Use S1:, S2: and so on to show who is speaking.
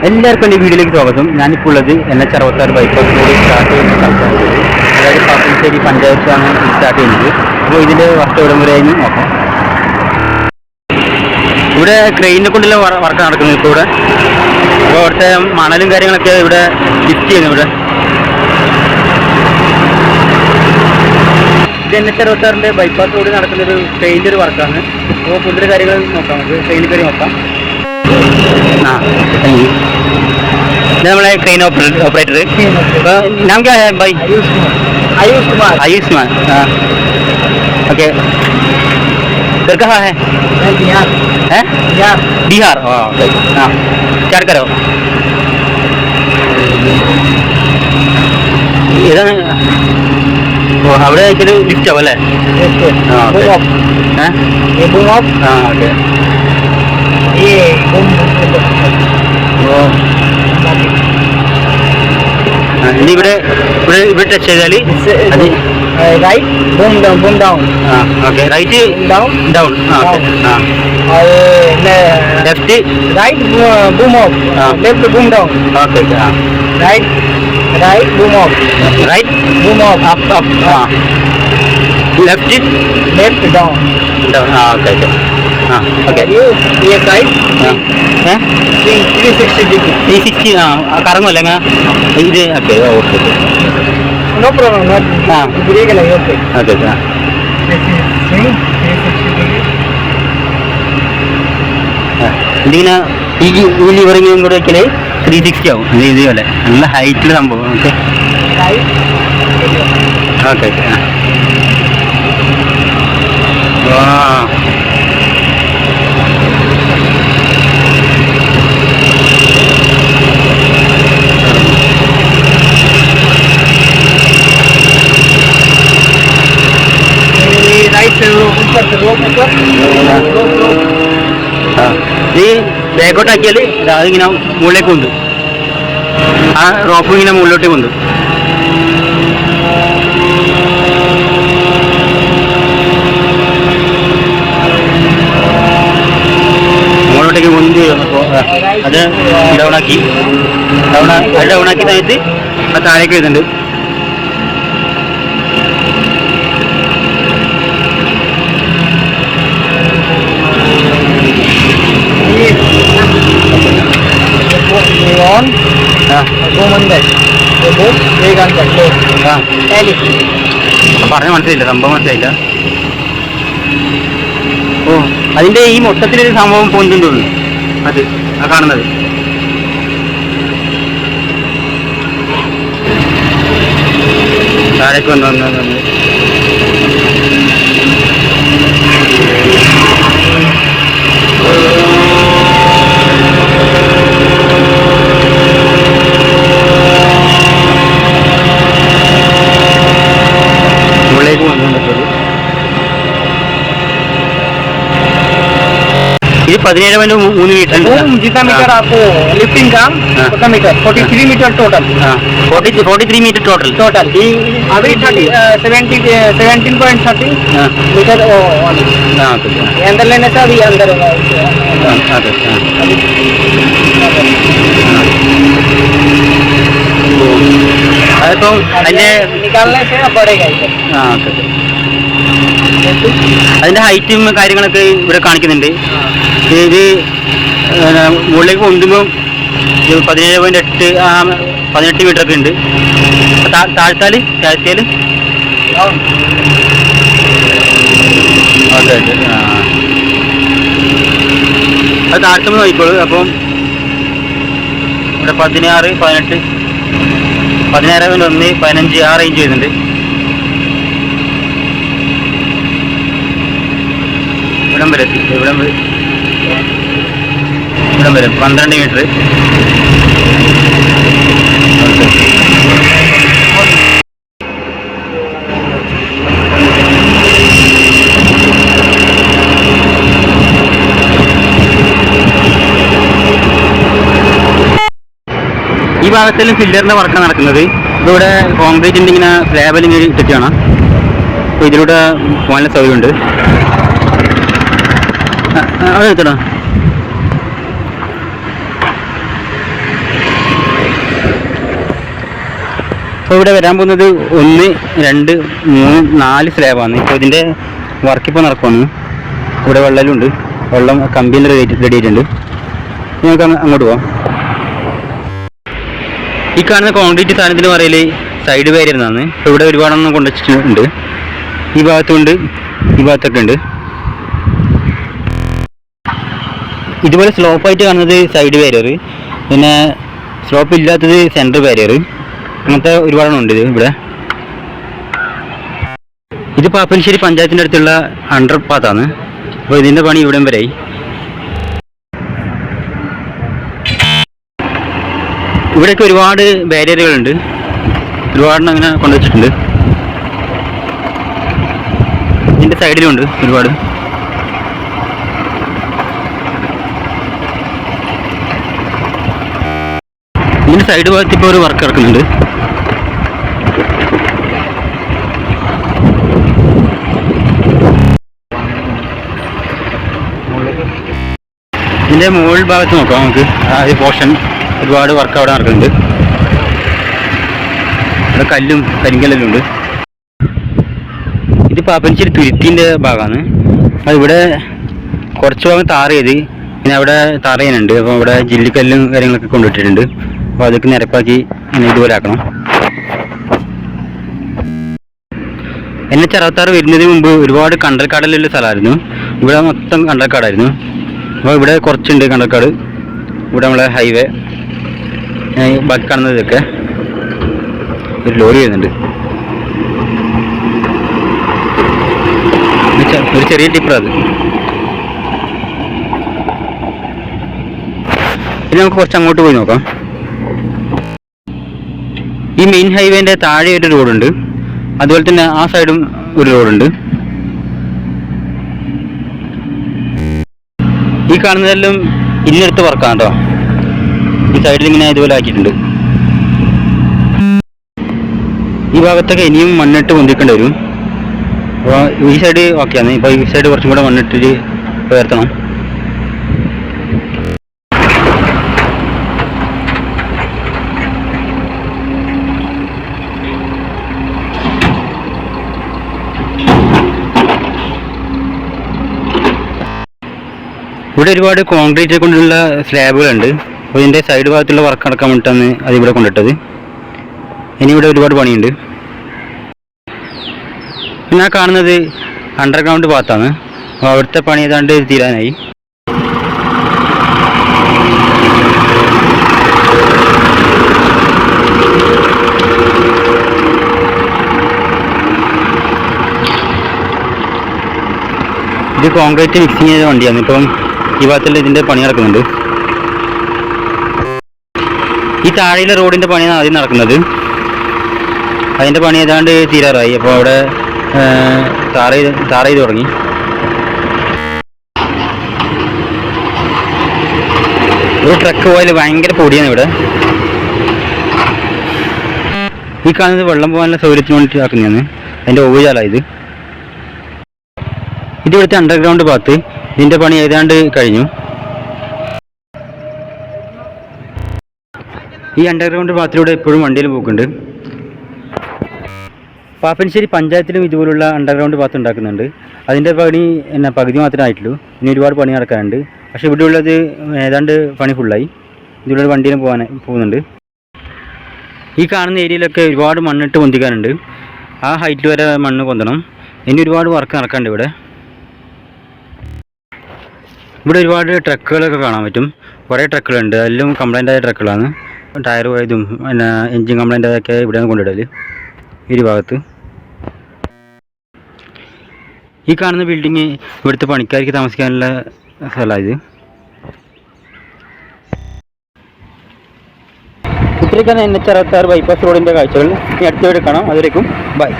S1: എല്ലാവർക്കും എൻ്റെ വീഡിയോയിലേക്ക് സ്വാഗതം. ഞാനിപ്പോൾ ഉള്ളത് NH66 ബൈപ്പാസ് റോഡ് സ്റ്റാർട്ട് ചെയ്യുന്ന സ്ഥലത്താണ്. അതായത് പാപ്പശ്ശേരി പഞ്ചായത്താണ് സ്റ്റാർട്ട് ചെയ്യുന്നത്. അപ്പോൾ ഇതിൻ്റെ വർക്ക് എവിടെ വരെയായിരുന്നു നോക്കാം. ഇവിടെ ക്രെയിനിനെ കൊണ്ടുള്ള വർക്ക് നടക്കുന്നത് ഇപ്പോൾ ഇവിടെ. അപ്പോൾ അവിടുത്തെ മണലും കാര്യങ്ങളൊക്കെ ഇവിടെ ലിഫ്റ്റ് ചെയ്യുന്നു. ഇവിടെ ഇത് NH66 ബൈപ്പാസ് റോഡ് നടക്കുന്നൊരു ക്രെയിൻ്റെ ഒരു വർക്കാണ്. അപ്പോൾ കൂടുതൽ കാര്യങ്ങൾ നോക്കാം. നമുക്ക് ക്രെയിനിൽ കയറി നോക്കാം. हमारे क्रेन ऑपरेटर नाम क्या है भाई? आयुष कुमार. हाँ ओके. घर कहाँ है? बिहार. है बिहार. हाँ क्या करो അവിടെ ഒരു ലിഫ്റ്റ് ആവും അല്ലേ? ഇനി ഇവിടെ ഇവിടെ ടച്ച് ചെയ്താൽ
S2: right boom down
S1: okay right
S2: down
S1: left
S2: right boom up left boom down
S1: okay
S2: right boom up up
S1: left
S2: down
S1: okay okay
S2: yes right
S1: 360 കറങ്ങുമല്ലേ ഇത് okay okay
S2: no problem not break like okay
S1: ഇതിങ്ങനെ ഈ ലിവറിങ്ങും കൂടെ വെക്കല് 360 ആവും. ഇതുപോലെ നല്ല ഹൈറ്റിൽ സംഭവം. ഓക്കെ ഓക്കെ ഓക്കെ ഈ ബാക്കോട്ടാക്കിയാൽ അതിങ്ങനെ മുകളിലേക്ക് കൊണ്ട് ആ റോപ്പ് ഇങ്ങനെ മുകളിലോട്ട് കൊണ്ട് മുകളിലോട്ടേക്ക് കൊണ്ട് അത് ഡൗണാക്കി ഡൗണാക്കി സമയത്ത് അത് താഴേക്ക് വരുന്നുണ്ട്. പറഞ്ഞ മനസ്സിലായില്ല, സംഭവം മനസ്സിലായില്ല. ഓ അതിന്റെ ഈ മൊത്തത്തിലൊരു സംഭവം പോയിട്ടുണ്ട് തോന്നുന്നു. അത് ആ കാണുന്നത് താഴേക്ക് വന്നു. ये 17.3 मीटर
S2: जितना मीटर आपको लिफ्टिंग का उतना metre 43 metre total.
S1: 43 metre total
S2: अभी 17.30 मीटर अंदर लेने से अभी अंदर
S1: അതിപ്പം അതിന്റെ
S2: निकालने से बढ़ेगा.
S1: അതിന്റെ ഹൈറ്റും കാര്യങ്ങളൊക്കെ ഇവിടെ കാണിക്കുന്നുണ്ട്. ഇത് മുകളിലേക്ക് പൊന്തുമ്പോൾ 17.8 മീറ്റർ ഒക്കെ ഉണ്ട്. താഴ്ത്തിയാൽ അത് താഴ്ത്തുമ്പോൾ നോക്കിക്കോളൂ. അപ്പം ഇവിടെ 16, 18, 17.1, 15 ആ റേഞ്ച് വരുന്നുണ്ട്. ഇവിടം വരെ 12 മീറ്റർ. ഈ ഭാഗത്തെല്ലാം ഫില്ലറിന്റെ വർക്കാണ് നടക്കുന്നത്. ഇവിടെ കോൺക്രീറ്റിന്റെ ഇങ്ങനെ സ്ലാബിൽ ഇട്ടിട്ടാണ്. അപ്പോൾ ഇതിലൂടെ പോകാനുള്ള സൗകര്യമുണ്ട്. അവിടെ എടുത്തടാ. അപ്പോൾ ഇവിടെ വരാൻ പോകുന്നത് 1, 2, 3, 4 സ്ലാബാണ്. ഇപ്പോൾ ഇതിൻ്റെ വർക്ക് ഇപ്പോൾ നടക്കുവാണ്. ഇവിടെ വെള്ളലുണ്ട്, വെള്ളം കമ്പിയിൽ റെഡി ആയിട്ടുണ്ട്. നമുക്ക് അങ്ങോട്ട് പോവാം. ഈ കാണുന്ന കോൺക്രീറ്റ് സാധനത്തിന് പറയൽ സൈഡ് ബാരിയർ എന്നാണ്. ഇപ്പോൾ ഇവിടെ ഒരുപാടെണ്ണം കൊണ്ടുവച്ചിട്ടുണ്ട്. ഈ ഭാഗത്തുണ്ട്, ഈ ഭാഗത്തൊക്കെ ഉണ്ട്. ഇതുപോലെ സ്ലോപ്പായിട്ട് കാണുന്നത് സൈഡ് ബാരിയർ, പിന്നെ സ്ലോപ്പ് ഇല്ലാത്തത് സെൻറ്റർ ബാരിയർ, അങ്ങനത്തെ ഒരുപാടെണ്ണം ഉണ്ട് ഇവിടെ. ഇത് പാപ്പനശ്ശേരി പഞ്ചായത്തിൻ്റെ അടുത്തുള്ള അണ്ടർ പാത്താണ്. അപ്പോൾ ഇതിൻ്റെ പണി ഇവിടം വരെയായി. ഇവിടെയൊക്കെ ഒരുപാട് ബാരിയറുകളുണ്ട്, ഒരുപാടെണ്ണം അങ്ങനെ കൊണ്ടുവച്ചിട്ടുണ്ട്. ഇതിൻ്റെ സൈഡിലുണ്ട് ഒരുപാട്. ഇതിൻ്റെ സൈഡ് ഭാഗത്ത് ഇപ്പോൾ ഒരു വർക്ക് നടക്കുന്നുണ്ട്. ഇതിൻ്റെ മുകൾ ഭാഗത്ത് നോക്കാം നമുക്ക്. ഈ പോർഷൻ ഒരുപാട് വർക്ക് അവിടെ നടക്കുന്നുണ്ട്. ഇവിടെ കല്ലും കരിങ്കല്ലും ഉണ്ട്. ഇത് പാപ്പനശ്ശേരി തുരുത്തിൻ്റെ ഭാഗമാണ്. അതിവിടെ കുറച്ച് ഭാഗം താർ ചെയ്ത്, പിന്നെ അവിടെ താർ ചെയ്യാനുണ്ട്. അപ്പോൾ ഇവിടെ ജില്ലിക്കല്ലും കാര്യങ്ങളൊക്കെ കൊണ്ടുവിട്ടിട്ടുണ്ട്. അപ്പോൾ അതൊക്കെ നിരപ്പാക്കി ഇതുപോലെ ആക്കണം. NH66 വരുന്നതിന് മുമ്പ് ഒരുപാട് കണ്ടൽക്കാടുള്ള സ്ഥലമായിരുന്നു. ഇവിടെ മൊത്തം കണ്ടൽക്കാടായിരുന്നു. അപ്പോൾ ഇവിടെ കുറച്ചുണ്ട് കണ്ടൽക്കാട്. ഇവിടെ നമ്മളെ ഹൈവേ, ബാക്കി കാണുന്നതൊക്കെ ഒരു ലോറി വരുന്നുണ്ട്. ഒരു ചെറിയ ടിപ്പർ അത്. ഇനി നമുക്ക് കുറച്ച് അങ്ങോട്ട് പോയി നോക്കാം. ഈ മെയിൻ ഹൈവേൻ്റെ താഴെ ഒരു റോഡുണ്ട്, അതുപോലെ തന്നെ ആ സൈഡും ഒരു റോഡുണ്ട്. ഈ കാണുന്നതെല്ലാം ഇന്നെടുത്ത് വർക്കാണ് കേട്ടോ. ഈ സൈഡിൽ ഇങ്ങനെ ഇതുപോലെ ആക്കിയിട്ടുണ്ട്. ഈ ഭാഗത്തൊക്കെ ഇനിയും മണ്ണിട്ട് പൊന്തിക്കേണ്ടി വരും. അപ്പോൾ ഈ സൈഡ് ഓക്കെയാണ്. ഇപ്പോൾ ഈ സൈഡ് കുറച്ചും കൂടെ മണ്ണിട്ട് ഉയർത്തണം. ഇവിടെ ഒരുപാട് കോൺക്രീറ്റ് കൊണ്ടുള്ള സ്ലാബുകളുണ്ട്. അപ്പോൾ ഇതിൻ്റെ സൈഡ് ഭാഗത്തുള്ള വർക്ക് നടക്കാൻ വേണ്ടിയിട്ടാണ് അതിവിടെ കൊണ്ടിട്ടത്. ഇനി ഇവിടെ ഒരുപാട് പണിയുണ്ട്. പിന്നെ ആ കാണുന്നത് അണ്ടർഗ്രൗണ്ട് ഭാഗത്താണ്. അപ്പോൾ അവിടുത്തെ പണി ഏതാണ്ട് തീരാനായി. ഇത് കോൺക്രീറ്റ് മിക്സിങ് ചെയ്ത വണ്ടിയാണ്. ഇപ്പം ഈ ഭാഗത്തുള്ള ഇതിൻ്റെ പണി നടക്കുന്നുണ്ട്. ഈ താഴെയുള്ള റോഡിൻ്റെ പണിയാണ് ആദ്യം നടക്കുന്നത്. അതിൻ്റെ പണി ഏതാണ്ട് തീരാറായി. അപ്പോൾ അവിടെ താറ ചെയ്ത് തുടങ്ങി. ഒരു ട്രക്ക് പോയാൽ ഭയങ്കര പൊടിയാണ് ഇവിടെ. ഈ കാണുന്നത് വെള്ളം പോകാനുള്ള സൗകര്യത്തിന് വേണ്ടിയിട്ട് ആക്കുന്നതാണ്. അതിൻ്റെ ഓവുചാലാണ് ഇത്. ഇവിടുത്തെ അണ്ടർഗ്രൗണ്ട് ഭാഗത്ത് ഇതിൻ്റെ പണി ഏതാണ്ട് കഴിഞ്ഞു. ഈ അണ്ടർഗ്രൗണ്ട് ഭാഗത്തിലൂടെ എപ്പോഴും വണ്ടിയിൽ പോക്കുണ്ട്. പാപ്പനശ്ശേരി പഞ്ചായത്തിലും ഇതുപോലുള്ള അണ്ടർഗ്രൗണ്ട് ഭാഗത്ത് ഉണ്ടാക്കുന്നുണ്ട്. അതിൻ്റെ പണി പകുതി മാത്രമേ ആയിട്ടുള്ളൂ. ഇനി ഒരുപാട് പണി നടക്കാനുണ്ട്. പക്ഷേ ഇവിടെ ഉള്ളത് ഏതാണ്ട് പണി ഫുള്ളായി. ഇതിലൂടെ വണ്ടിയിലും പോകുന്നുണ്ട്. ഈ കാണുന്ന ഏരിയയിലൊക്കെ ഒരുപാട് മണ്ണിട്ട് പൊന്തിക്കാനുണ്ട്. ആ ഹൈറ്റിൽ വരെ മണ്ണ് പൊന്തണം. ഇനി ഒരുപാട് വർക്ക് നടക്കാനുണ്ട് ഇവിടെ. ഇവിടെ ഒരുപാട് ട്രക്കുകളൊക്കെ കാണാൻ പറ്റും. കുറേ ട്രക്കുകളുണ്ട്. എല്ലാം കംപ്ലൈൻ്റ് ആയ ട്രക്കുകളാണ്. ടയർ പോയതും പിന്നെ എൻജിൻ കംപ്ലൈൻ്റ് ആയതൊക്കെ ഇവിടെയാണ് കൊണ്ടിടൽ. ഈ ഭാഗത്ത് ഈ കാണുന്ന ബിൽഡിങ് ഇവിടുത്തെ പണിക്കാർക്ക് താമസിക്കാനുള്ള സ്ഥലമാണ് ഇത്. ഇത്രയൊക്കെയാണ് NH66 ബൈപ്പാസ് റോഡിൻ്റെ കാഴ്ചകൾ. ഇനി അടുത്ത വീഡിയോ കാണാം. അതുവരേക്കും ബൈ.